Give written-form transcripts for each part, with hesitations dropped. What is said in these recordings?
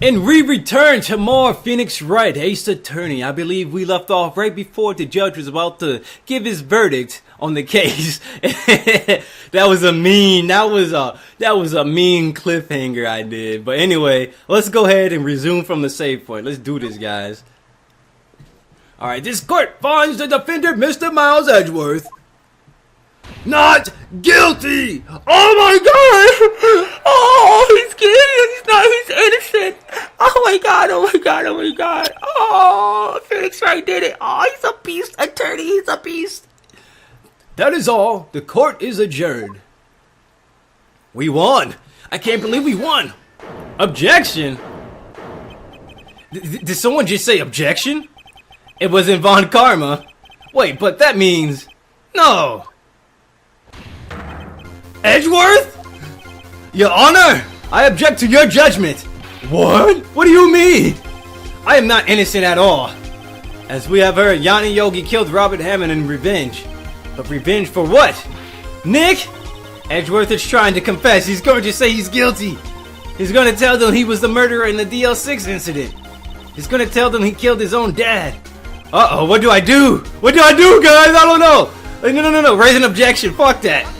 And we return to more Phoenix Wright, Ace Attorney. I believe we left off right before the judge was about to give his verdict on the case. That was a mean cliffhanger I did. But anyway, let's go ahead and resume from the save point. Let's do this, guys. Alright, this court finds the defendant, Mr. Miles Edgeworth, not guilty! Oh my god! Oh, he's guilty! He's innocent! Oh my god, oh my god, oh my god! Oh, Phoenix Wright did it! Oh, he's a beast, attorney, he's a beast! That is all. The court is adjourned. We won! I can't believe we won! Objection? Did someone just say objection? It wasn't Von Karma. Wait, but that means... No! Edgeworth? Your Honor, I object to your judgment. What? What do you mean? I am not innocent at all. As we have heard, Yanni Yogi killed Robert Hammond in revenge. But revenge for what? Nick? Edgeworth is trying to confess. He's going to say he's guilty. He's going to tell them he was the murderer in the DL-6 incident. He's going to tell them he killed his own dad. Uh-oh, what do I do? What do I do, guys? I don't know. No. Raise an objection. Fuck that.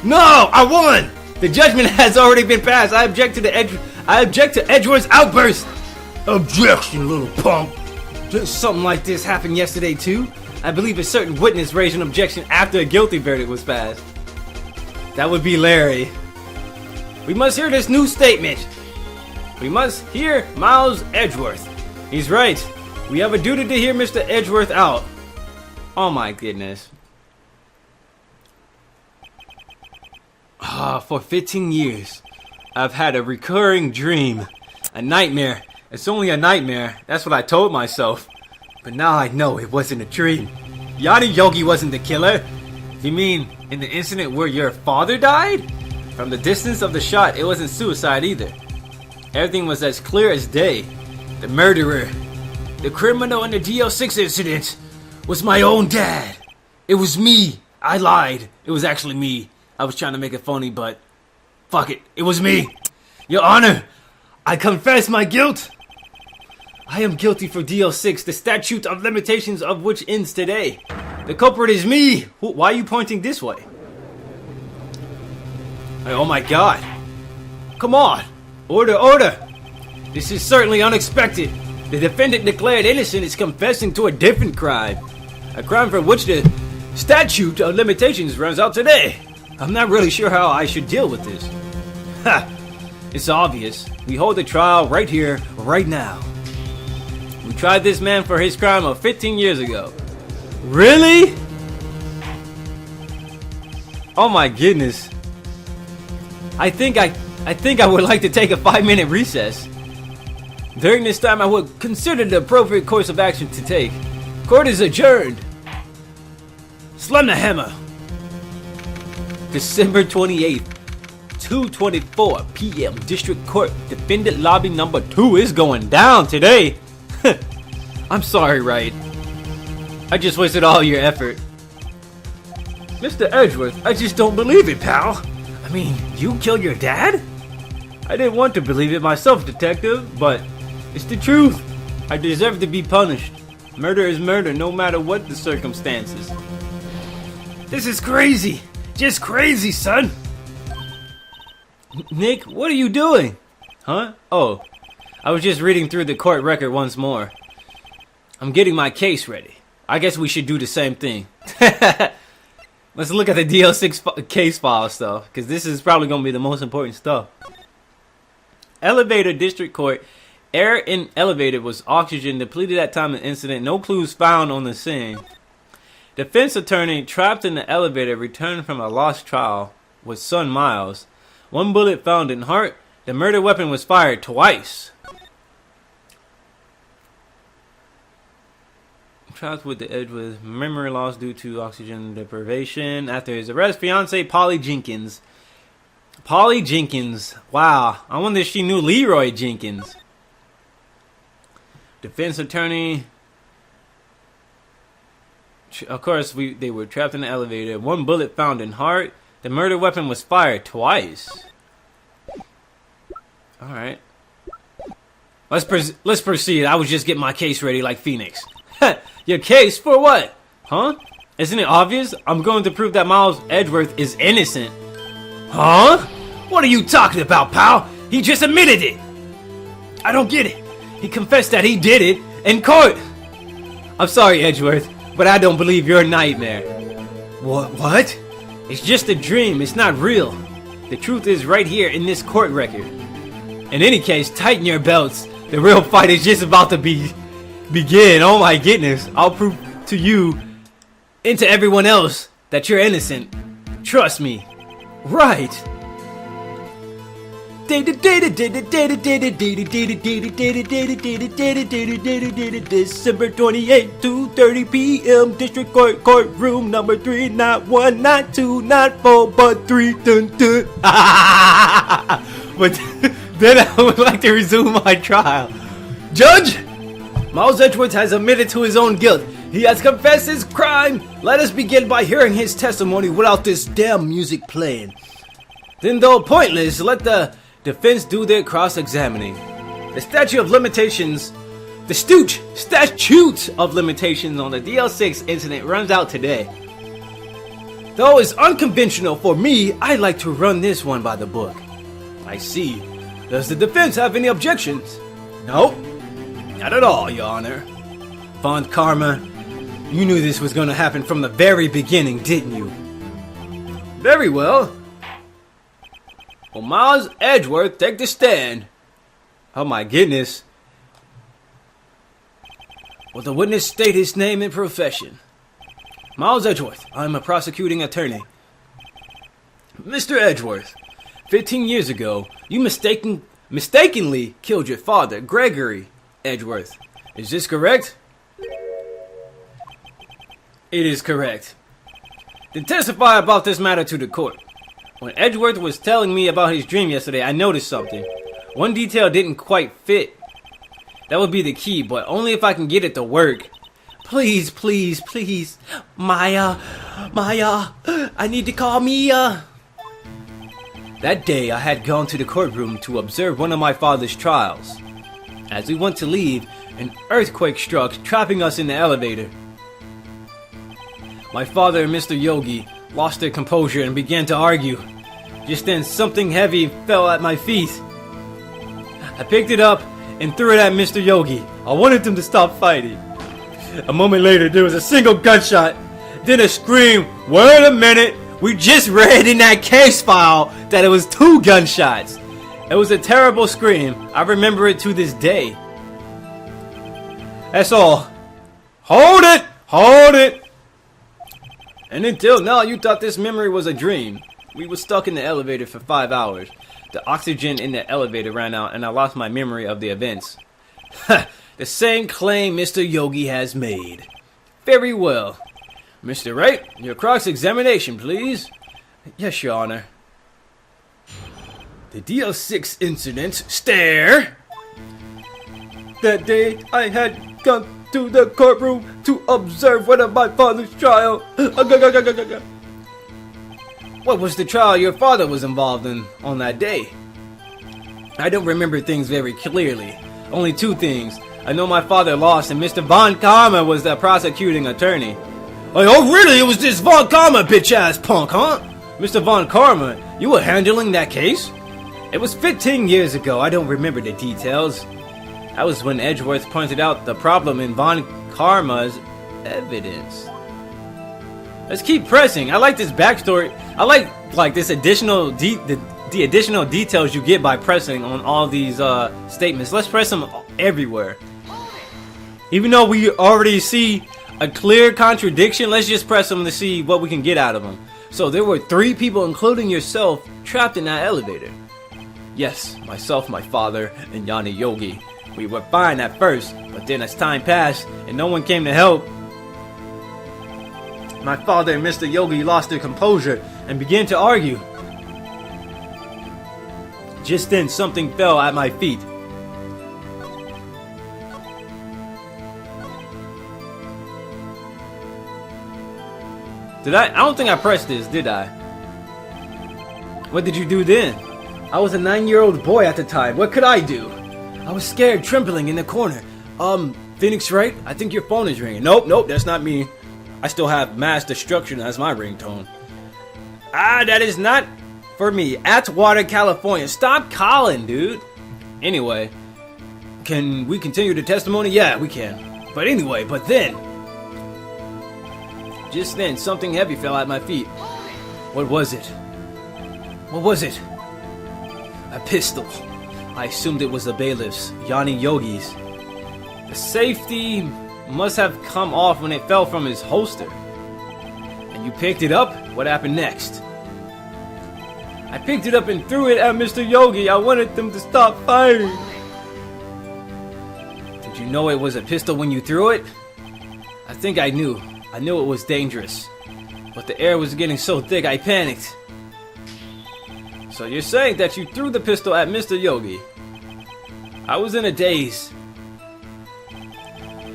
No, I won. The judgment has already been passed. I object to Edgeworth's outburst. Objection, little punk. Just something like this happened yesterday too. I believe a certain witness raised an objection after a guilty verdict was passed. That would be Larry. We must hear this new statement. We must hear Miles Edgeworth. He's right. We have a duty to hear Mr. Edgeworth out. Oh my goodness. For 15 years, I've had a recurring dream. A nightmare. It's only a nightmare. That's what I told myself. But now I know it wasn't a dream. Yanni Yogi wasn't the killer. You mean in the incident where your father died? From the distance of the shot, it wasn't suicide either. Everything was as clear as day. The murderer, the criminal in the DL-6 incident, was my own dad. It was me. I lied. It was actually me. I was trying to make it funny, but fuck it. It was me. Your Honor, I confess my guilt. I am guilty for DL-6, the statute of limitations of which ends today. The culprit is me. Why are you pointing this way? Oh my god. Come on. Order. This is certainly unexpected. The defendant declared innocent is confessing to a different crime. A crime for which the statute of limitations runs out today. I'm not really sure how I should deal with this. Ha! It's obvious. We hold the trial right here, right now. We tried this man for his crime of 15 years ago. Really? Oh my goodness. I think I would like to take a 5-minute recess. During this time, I would consider the appropriate course of action to take. Court is adjourned. Slam the hammer. December 28th, 2:24 p.m. District Court. Defendant lobby number 2 is going down today. I'm sorry, Wright. I just wasted all your effort. Mr. Edgeworth, I just don't believe it, pal. I mean, you killed your dad? I didn't want to believe it myself, detective, but it's the truth. I deserve to be punished. Murder is murder, no matter what the circumstances. This is crazy. Just crazy, son. Nick, what are you doing? Huh? Oh, I was just reading through the court record once more. I'm getting my case ready. I guess we should do the same thing. Let's look at the DL-6 case files, though, because this is probably going to be the most important stuff. Elevator District Court. Air in elevator was oxygen depleted at time of incident. No clues found on the scene. Defense attorney trapped in the elevator returned from a lost trial with son Miles. 1 bullet found in heart. The murder weapon was fired twice. Trapped with the edge with memory loss due to oxygen deprivation. After his arrest, fiance Polly Jenkins. Polly Jenkins. Wow. I wonder if she knew Leroy Jenkins. Defense attorney. Of course, they were trapped in the elevator. 1 bullet found in heart. The murder weapon was fired twice. Alright. Let's proceed. I was just getting my case ready like Phoenix. Your case? For what? Huh? Isn't it obvious? I'm going to prove that Miles Edgeworth is innocent. Huh? What are you talking about, pal? He just admitted it. I don't get it. He confessed that he did it in court. I'm sorry, Edgeworth, but I don't believe you're a nightmare. What? It's just a dream. It's not real. The truth is right here in this court record. In any case, tighten your belts. The real fight is just about to begin. Oh my goodness. I'll prove to you and to everyone else that you're innocent. Trust me. Right. December 28, 2:30 p.m. District Court, courtroom number 3, not 1, not 2, not 4, but 3. Dun, dun. But then I would like to resume my trial. Judge, Miles Edgeworth has admitted to his own guilt. He has confessed his crime. Let us begin by hearing his testimony without this damn music playing. Then, though pointless, let the defense do their cross-examining. The statute of limitations on the DL-6 incident runs out today. Though it's unconventional for me, I like to run this one by the book. I see. Does the defense have any objections? No, not at all, Your Honor. Von Karma, you knew this was going to happen from the very beginning, didn't you? Very well. Well, Miles Edgeworth, take the stand. Oh my goodness. Will the witness state his name and profession? Miles Edgeworth, I'm a prosecuting attorney. Mr. Edgeworth, 15 years ago, you mistakenly killed your father, Gregory Edgeworth. Is this correct? It is correct. Then testify about this matter to the court. When Edgeworth was telling me about his dream yesterday, I noticed something. One detail didn't quite fit. That would be the key, but only if I can get it to work. Please, please, please. Maya, I need to call Mia. That day, I had gone to the courtroom to observe one of my father's trials. As we went to leave, an earthquake struck, trapping us in the elevator. My father and Mr. Yogi lost their composure and began to argue. Just then, something heavy fell at my feet. I picked it up and threw it at Mr. Yogi. I wanted him to stop fighting. A moment later, there was a single gunshot, then a scream. Wait a minute, we just read in that case file that it was 2 gunshots. It was a terrible scream. I remember it to this day. That's all. Hold it! Hold it! And until now, you thought this memory was a dream. We were stuck in the elevator for 5 hours. The oxygen in the elevator ran out and I lost my memory of the events. The same claim Mr. Yogi has made. Very well. Mr. Wright, your cross-examination, please. Yes, Your Honor. The DL-6 incident, stare. That day, I had gone to the courtroom to observe one of my father's trial. What was the trial your father was involved in on that day? I don't remember things very clearly. Only 2 things. I know my father lost and Mr. Von Karma was the prosecuting attorney. Oh really? It was this Von Karma bitch-ass punk, huh? Mr. Von Karma, you were handling that case? It was 15 years ago. I don't remember the details. That was when Edgeworth pointed out the problem in Von Karma's evidence. Let's keep pressing. I like this backstory. I like this additional the additional details you get by pressing on all these statements. Let's press them everywhere. Even though we already see a clear contradiction, let's just press them to see what we can get out of them. So there were 3 people, including yourself, trapped in that elevator. Yes, myself, my father, and Yanni Yogi. We were fine at first, but then as time passed and no one came to help, my father and Mr. Yogi lost their composure and began to argue. Just then, something fell at my feet. I don't think I pressed this, did I? What did you do then? I was a 9-year-old boy at the time. What could I do? I was scared, trembling in the corner. Phoenix Wright, I think your phone is ringing. Nope, that's not me. I still have mass destruction as my ringtone. That is not for me. Atwater, California. Stop calling, dude. Anyway, can we continue the testimony? Yeah, we can. But anyway, just then, something heavy fell at my feet. What was it? What was it? A pistol. I assumed it was the bailiff's, Yanni Yogi's. The safety must have come off when it fell from his holster. And you picked it up? What happened next? I picked it up and threw it at Mr. Yogi. I wanted them to stop firing. Did you know it was a pistol when you threw it? I think I knew. I knew it was dangerous. But the air was getting so thick I panicked. So you're saying that you threw the pistol at Mr. Yogi? I was in a daze.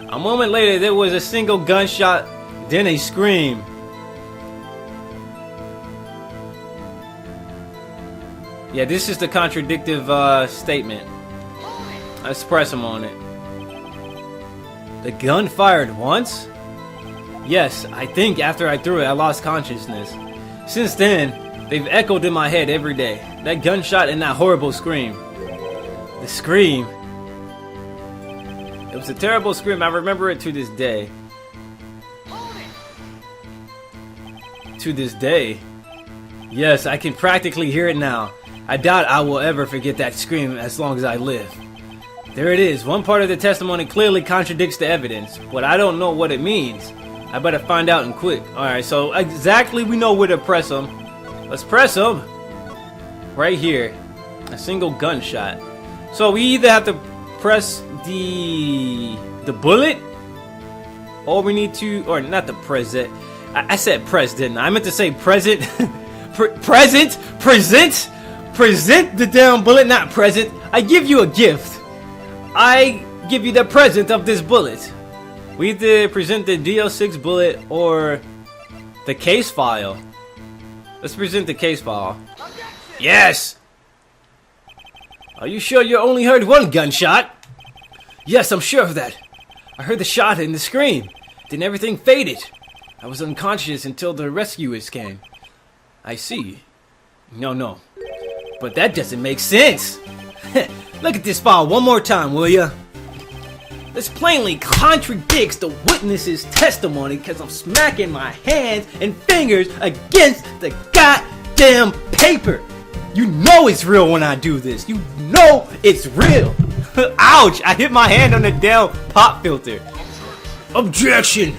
A moment later, there was a single gunshot, then a scream. Yeah, this is the contradictive statement. Let's press him on it. The gun fired once? Yes, I think after I threw it, I lost consciousness. Since then, they've echoed in my head every day. That gunshot and that horrible scream. The scream. It was a terrible scream. I remember it to this day. To this day. Yes, I can practically hear it now. I doubt I will ever forget that scream as long as I live. There it is. One part of the testimony clearly contradicts the evidence, but I don't know what it means. I better find out and quick. Alright, so exactly we know where to press them. Let's press them. Right here. A single gunshot. So we either have to press the bullet, or we need to, or not the present. I said press, didn't I? I meant to say present. Present the damn bullet, not present. I give you a gift. I give you the present of this bullet. We either present the DL-6 bullet or the case file. Let's present the case file. Yes! Are you sure you only heard one gunshot? Yes, I'm sure of that. I heard the shot and the scream. Then everything faded. I was unconscious until the rescuers came. I see. No. But that doesn't make sense. Look at this file one more time, will ya? This plainly contradicts the witness's testimony because I'm smacking my hands and fingers against the goddamn paper. You know it's real when I do this. You know it's real. Ouch! I hit my hand on the damn pop filter. Objection!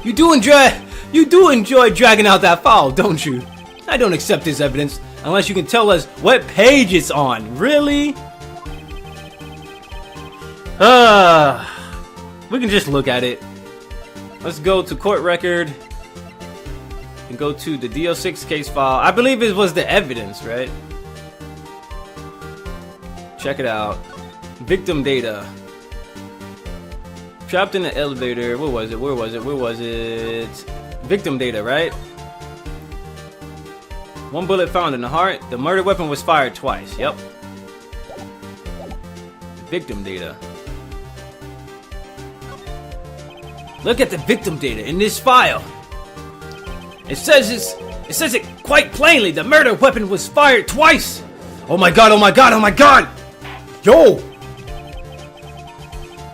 You do enjoy dragging out that file, don't you? I don't accept this evidence unless you can tell us what page it's on. Really? We can just look at it. Let's go to court record and go to the DL-6 case file. I believe it was the evidence, right? Check it out. Victim data. Trapped in the elevator. Where was it? Victim data, right? One bullet found in the heart. The murder weapon was fired twice. Yep. Victim data. Look at the victim data in this file. It says it quite plainly. The murder weapon was fired twice. Oh my god, oh my god, oh my god. Yo!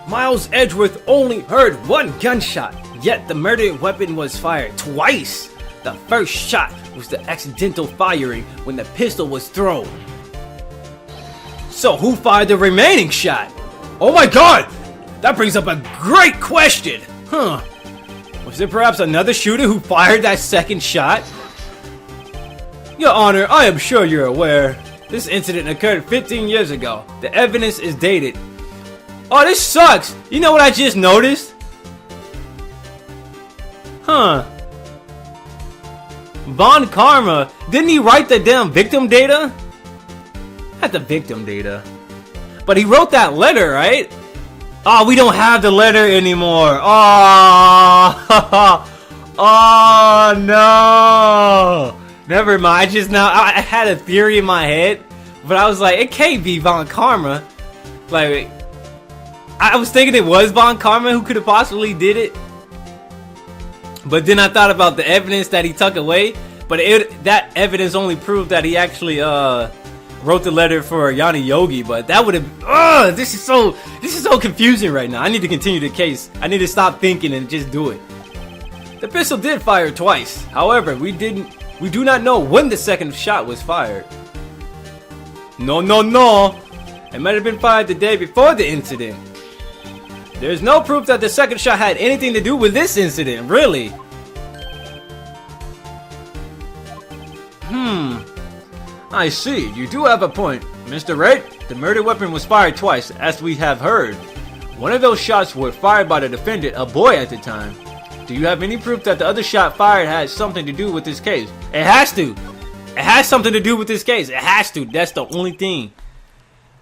Miles Edgeworth only heard one gunshot, yet the murder weapon was fired twice. The first shot was the accidental firing when the pistol was thrown. So who fired the remaining shot? Oh my god! That brings up a great question! Huh. Was there perhaps another shooter who fired that second shot? Your Honor, I am sure you're aware. This incident occurred 15 years ago. The evidence is dated. Oh, this sucks! You know what I just noticed? Huh. Von Karma, didn't he write the damn victim data? Not the victim data. But he wrote that letter, right? Oh, we don't have the letter anymore. Oh, oh no. Never mind. I had a theory in my head, but I was like, it can't be Von Karma. Like, I was thinking it was Von Karma who could have possibly did it. But then I thought about the evidence that he took away. But that evidence only proved that he actually wrote the letter for Yanni Yogi. But that would have... this is so confusing right now. I need to continue the case. I need to stop thinking and just do it. The pistol did fire twice. However, we do not know when the second shot was fired. No. It might have been fired the day before the incident. There's no proof that the second shot had anything to do with this incident, really. I see. You do have a point, Mr. Wright. The murder weapon was fired twice, as we have heard. One of those shots were fired by the defendant, a boy at the time. Do you have any proof that the other shot fired had something to do with this case? It has to. It has something to do with this case. It has to. That's the only thing.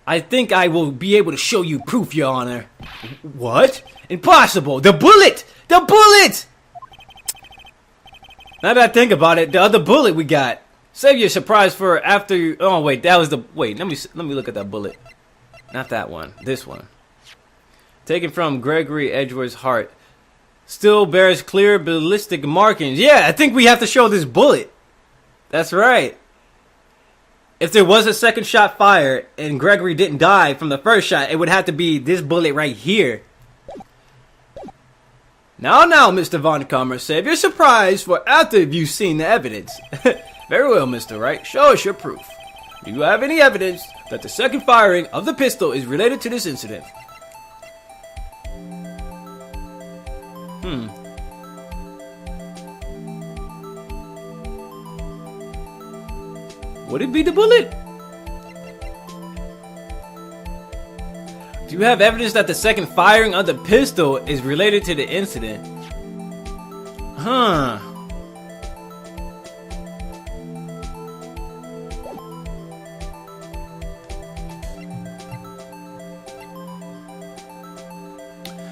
I think I will be able to show you proof, Your Honor. What? Impossible. The bullet! The bullet! Now that I think about it, the other bullet we got. Save your surprise for after you... Oh, wait. That was the... Wait, let me look at that bullet. Not that one. This one. Taken from Gregory Edgeworth's heart. Still bears clear ballistic markings. Yeah, I think we have to show this bullet. That's right. If there was a second shot fired and Gregory didn't die from the first shot, it would have to be this bullet right here. Now, Mr. Von Kammer, save your surprise for after you've seen the evidence. Very well, Mr. Wright. Show us your proof. Do you have any evidence that the second firing of the pistol is related to this incident? Would it be the bullet? Do you have evidence that the second firing of the pistol is related to the incident?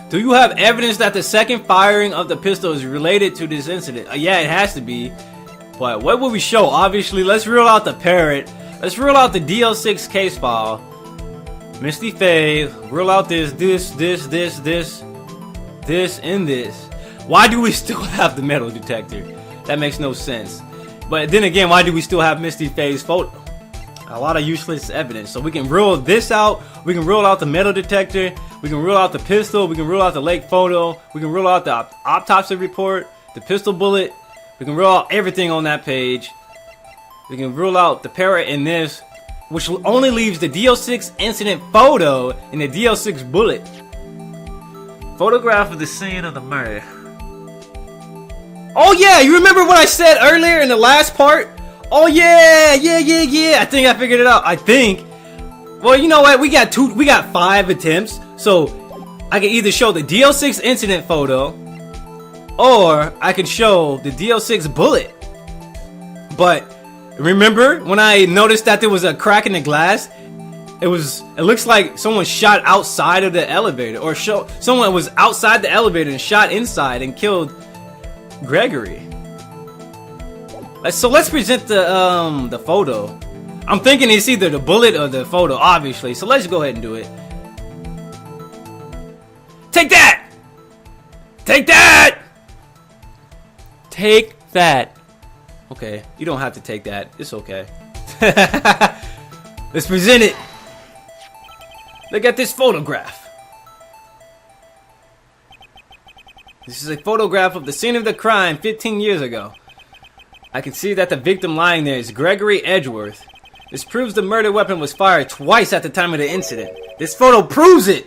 Do you have evidence that the second firing of the pistol is related to this incident? Yeah, it has to be. But what will we show? Obviously, let's rule out the parrot. Let's rule out the DL-6 case file. Misty Faye. Rule out this, and this. Why do we still have the metal detector? That makes no sense. But then again, why do we still have Misty Faye's photo? A lot of useless evidence. So we can rule this out. We can rule out the metal detector. We can rule out the pistol. We can rule out the lake photo. We can rule out the autopsy report. The pistol bullet. We can rule out everything on that page. We can rule out the parrot in this, which only leaves the DL-6 incident photo and the DL-6 bullet. Photograph of the scene of the murder. Oh yeah, you remember what I said earlier in the last part? Oh yeah. I think I figured it out. I think. Well, you know what? We got 5 attempts. So I can either show the DL-6 incident photo, or I can show the DL-6 bullet. But remember when I noticed that there was a crack in the glass? It looks like someone shot outside of the elevator, or someone was outside the elevator and shot inside and killed Gregory. So let's present the photo. I'm thinking it's either the bullet or the photo, obviously. So let's go ahead and do it. Take that! Take that! Take that. Okay, you don't have to take that. It's okay. Let's present it. Look at this photograph. This is a photograph of the scene of the crime 15 years ago. I can see that the victim lying there is Gregory Edgeworth. This proves the murder weapon was fired twice at the time of the incident. This photo proves it!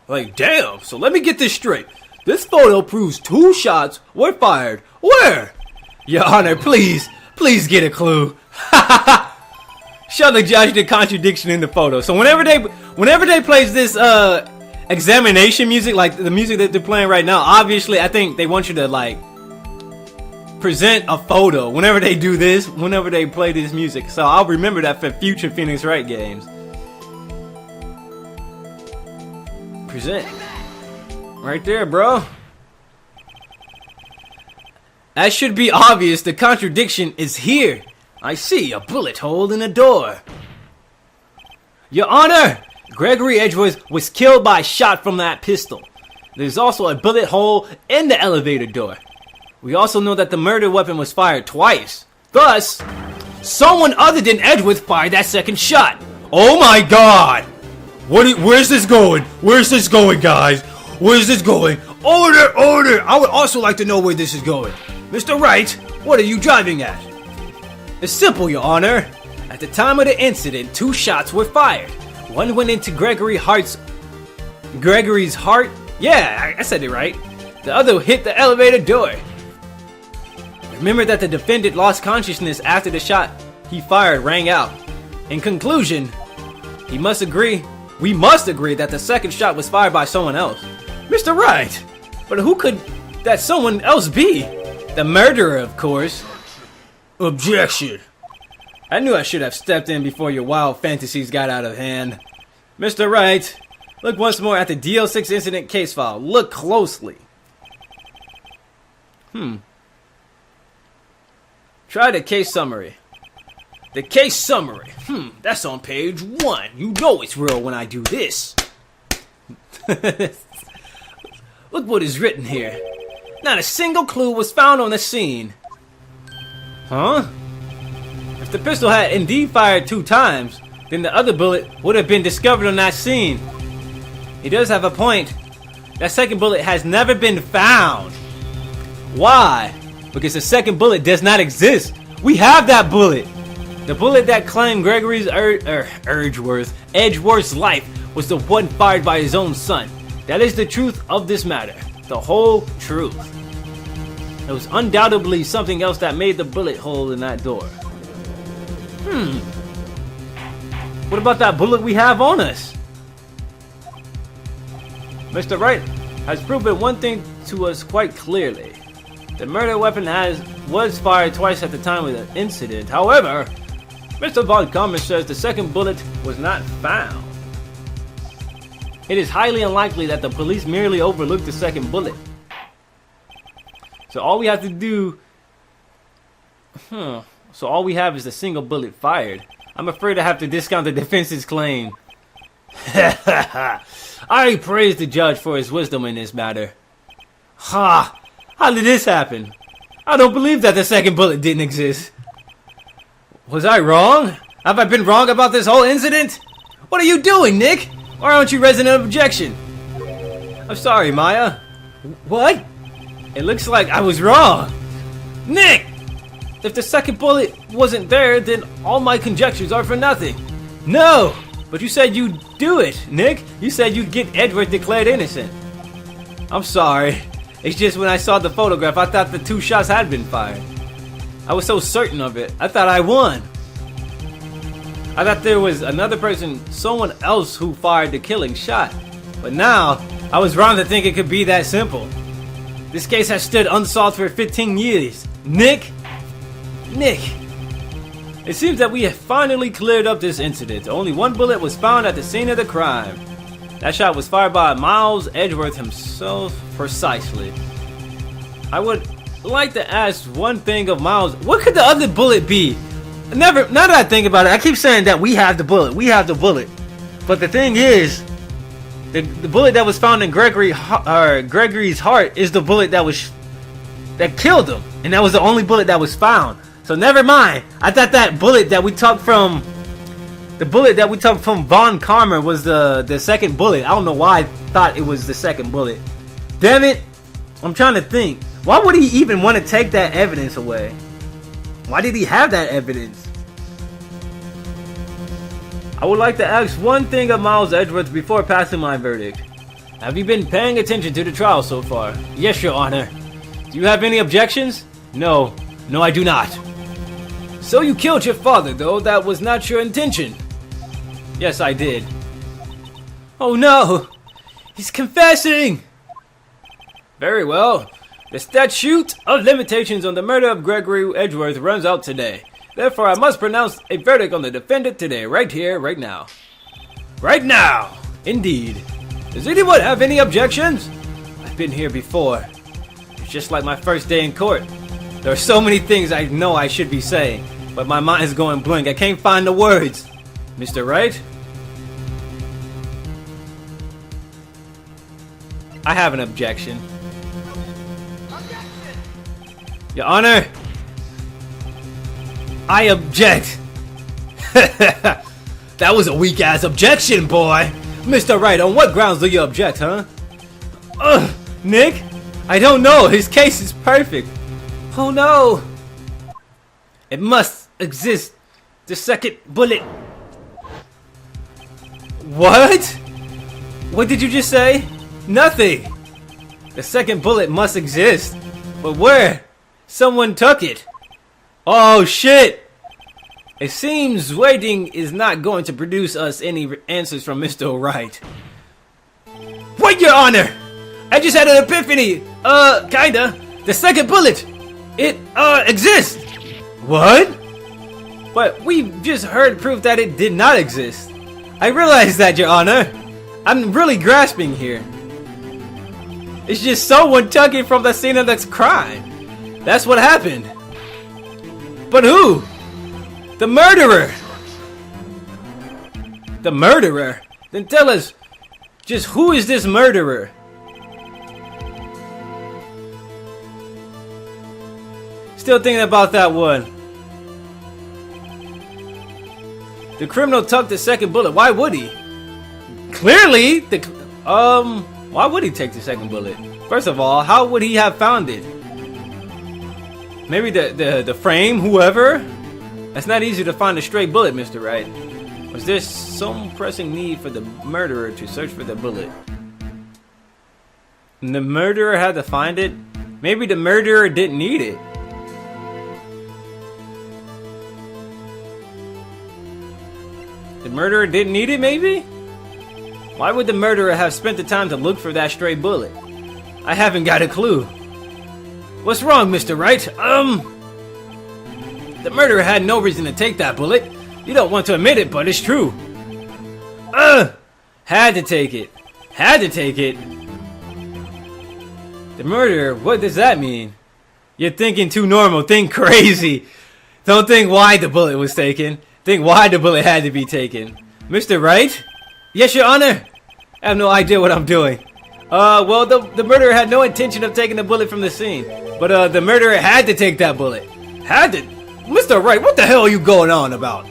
Like, damn, so let me get this straight. This photo proves 2 shots were fired. Where? Your Honor, please get a clue. Show the judge the contradiction in the photo. So whenever they plays this examination music, like the music that they're playing right now, obviously I think they want you to like present a photo whenever they do this, whenever they play this music. So I'll remember that for future Phoenix Wright games. Present. Right there, bro. That should be obvious. The contradiction is here. I see a bullet hole in the door. Your Honor, Gregory Edgeworth was killed by a shot from that pistol. There's also a bullet hole in the elevator door. We also know that the murder weapon was fired twice. Thus, someone other than Edgeworth fired that second shot. Oh my god! Where's this going? Where's this going, guys? Where's this going? Order, order! I would also like to know where this is going. Mr. Wright, what are you driving at? It's simple, Your Honor. At the time of the incident, 2 shots were fired. One went into Gregory's heart? Yeah, I said it right. The other hit the elevator door. Remember that the defendant lost consciousness after the shot he fired rang out. In conclusion, we must agree that the second shot was fired by someone else. Mr. Wright, but who could that someone else be? The murderer, of course. Objection. I knew I should have stepped in before your wild fantasies got out of hand. Mr. Wright, look once more at the DL-6 incident case file. Look closely. Try the case summary. The case summary. That's on page 1. You know it's real when I do this. Look what is written here. Not a single clue was found on the scene. Huh? If the pistol had indeed fired 2 times, then the other bullet would have been discovered on that scene. He does have a point. That second bullet has never been found. Why? Because the second bullet does not exist. We have that bullet. The bullet that claimed Gregory's Edgeworth's life was the one fired by his own son. That is the truth of this matter. The whole truth. There was undoubtedly something else that made the bullet hole in that door. What about that bullet we have on us? Mr. Wright has proven one thing to us quite clearly. The murder weapon was fired twice at the time of the incident. However, Mr. Von Karman says the second bullet was not found. It is highly unlikely that the police merely overlooked the second bullet. So all we have to do... So all we have is a single bullet fired. I'm afraid I have to discount the defense's claim. I praise the judge for his wisdom in this matter. Ha! How did this happen? I don't believe that the second bullet didn't exist. Was I wrong? Have I been wrong about this whole incident? What are you doing, Nick? Why aren't you raising an objection? I'm sorry, Maya. What? It looks like I was wrong. Nick! If the second bullet wasn't there, then all my conjectures are for nothing. No! But you said you'd do it, Nick. You said you'd get Edgeworth declared innocent. I'm sorry. It's just when I saw the photograph, I thought the 2 shots had been fired. I was so certain of it. I thought I won. I thought there was another person, someone else who fired the killing shot. But now, I was wrong to think it could be that simple. This case has stood unsolved for 15 years. Nick, it seems that we have finally cleared up this incident. Only 1 bullet was found at the scene of the crime. That shot was fired by Miles Edgeworth himself precisely. I would like to ask one thing of Miles. What could the other bullet be? Now that I think about it, I keep saying that we have the bullet. But the thing is, the bullet that was found in Gregory's heart is the bullet that killed him. And that was the only bullet that was found. So never mind. I thought that bullet that we took from Von Karman was the second bullet. I don't know why I thought it was the second bullet. Damn it. I'm trying to think. Why would he even want to take that evidence away? Why did he have that evidence? I would like to ask one thing of Miles Edgeworth before passing my verdict. Have you been paying attention to the trial so far? Yes, Your Honor. Do you have any objections? No, I do not. So you killed your father, though that was not your intention. Yes, I did. Oh no! He's confessing! Very well. The statute of limitations on the murder of Gregory Edgeworth runs out today. Therefore, I must pronounce a verdict on the defendant today, right here, right now. Right now! Indeed. Does anyone have any objections? I've been here before. It's just like my first day in court. There are so many things I know I should be saying, but my mind is going blank. I can't find the words. Mr. Wright? I have an objection. Your Honor, I object. That was a weak ass objection, boy. Mr. Wright, on what grounds do you object, huh? Nick? I don't know. His case is perfect. Oh no. It must exist. The second bullet. What? What did you just say? Nothing. The second bullet must exist. But where? Someone took it. Oh shit. It seems waiting is not going to produce us any answers from Mr. Wright. Wait, Your Honor! I just had an epiphany. Kinda. The second bullet. It, exists. What? But we just heard proof that it did not exist. I realize that, Your Honor. I'm really grasping here. It's just someone took it from the scene of the crime. That's what happened. But who? The murderer. The murderer? Then tell us, just who is this murderer? Still thinking about that one. The criminal took the second bullet. Why would he? Clearly, why would he take the second bullet? First of all, how would he have found it? Maybe the frame, whoever? That's not easy to find a stray bullet, Mr. Wright. Was there some pressing need for the murderer to search for the bullet? And the murderer had to find it? Maybe the murderer didn't need it. The murderer didn't need it, maybe? Why would the murderer have spent the time to look for that stray bullet? I haven't got a clue. What's wrong, Mr. Wright? The murderer had no reason to take that bullet. You don't want to admit it, but it's true. Had to take it. Had to take it. The murderer, what does that mean? You're thinking too normal. Think crazy. Don't think why the bullet was taken. Think why the bullet had to be taken. Mr. Wright? Yes, Your Honor. I have no idea what I'm doing. Well, the murderer had no intention of taking the bullet from the scene. But, the murderer had to take that bullet. Had to? Mr. Wright, what the hell are you going on about?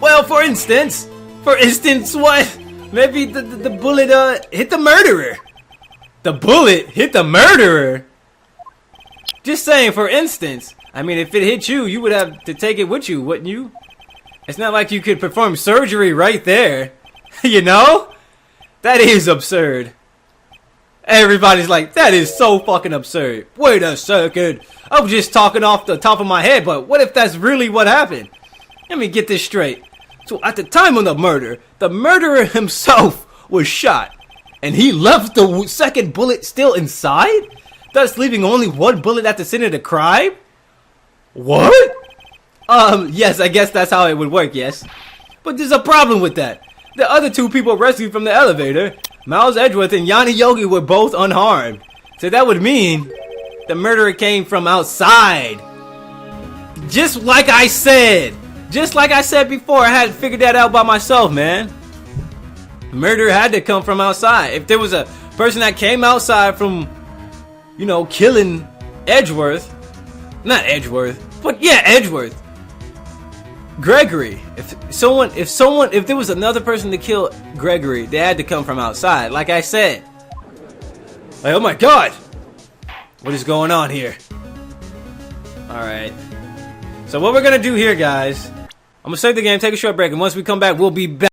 Well, for instance, what? Maybe the bullet, hit the murderer. The bullet hit the murderer? Just saying, for instance. I mean, if it hit you, you would have to take it with you, wouldn't you? It's not like you could perform surgery right there. You know? That is absurd. Everybody's like, that is so fucking absurd. Wait a second. I was just talking off the top of my head, but what if that's really what happened? Let me get this straight. So at the time of the murder, the murderer himself was shot. And he left the second bullet still inside? Thus leaving only one bullet at the scene of the crime? What? Yes, I guess that's how it would work, yes. But there's a problem with that. The other two people rescued from the elevator, Miles Edgeworth and Yanni Yogi, were both unharmed. So that would mean the murderer came from outside. Just like I said. Just like I said before, I had figured that out by myself, man. Murder had to come from outside. If there was a person that came outside from, you know, killing Edgeworth. Not Edgeworth, but yeah, Edgeworth. Gregory. If there was another person to kill Gregory, they had to come from outside, like I said. Like, oh my god! What is going on here? Alright. So what we're gonna do here, guys, I'm gonna save the game, take a short break, and once we come back, we'll be back.